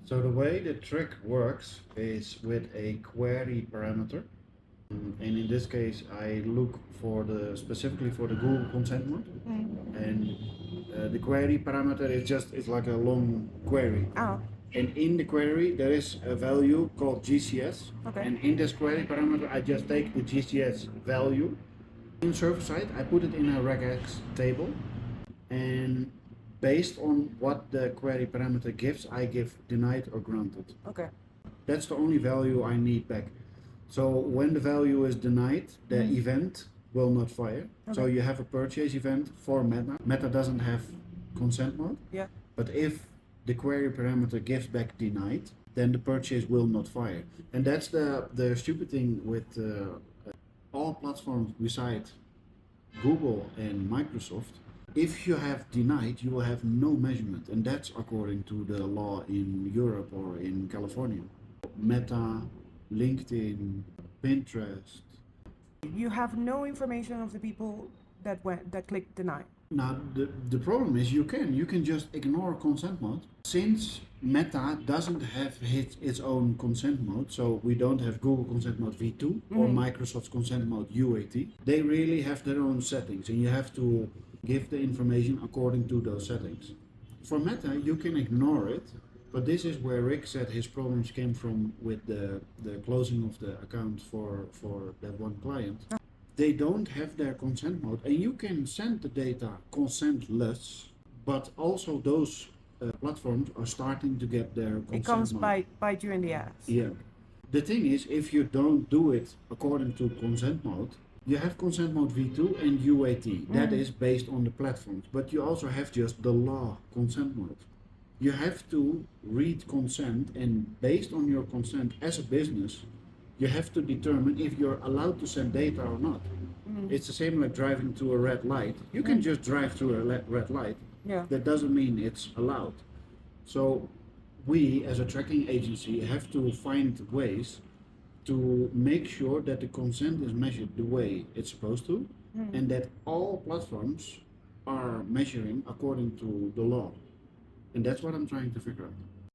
So the way the trick works is with a query parameter. And in this case, I look for specifically for the Google consent mode. And the query parameter is just, it's like a long query. Oh, And in the query, there is a value called GCS. okay. And in this query parameter, I just take the GCS value. In server side, I put it in a regex table. And based on what the query parameter gives, I give denied or granted. Okay. That's the only value I need back. So when the value is denied, the event will not fire. So Okay. you have a purchase event for Meta. Meta doesn't have consent mode. Yeah. But if the query parameter gives back denied, then the purchase will not fire. And that's the stupid thing with all platforms besides Google and Microsoft. If you have denied, you will have no measurement, and that's according to the law in Europe or in California. Meta, LinkedIn, Pinterest. You have no information of the people that clicked deny. Now the problem is you can just ignore consent mode. Since Meta doesn't have its own consent mode, so we don't have Google consent mode V2 or Microsoft's consent mode UAT. They really have their own settings, and you have to give the information according to those settings. For Meta, you can ignore it, but this is where Rick said his problems came from with the closing of the account for that one client. They don't have their consent mode, and you can send the data consentless, but also those platforms are starting to get their consent It comes mode. bite you in the ass. Yeah. The thing is, if you don't do it according to consent mode, you have consent mode V2 and UAT. That is based on the platforms, but you also have just the law consent mode. You have to read consent, and based on your consent as a business, you have to determine if you're allowed to send data or not. It's the same like driving to a red light. You can just drive through a red light. Yeah. That doesn't mean it's allowed. So we as a tracking agency have to find ways to make sure that the consent is measured the way it's supposed to, and that all platforms are measuring according to the law. And that's what I'm trying to figure out.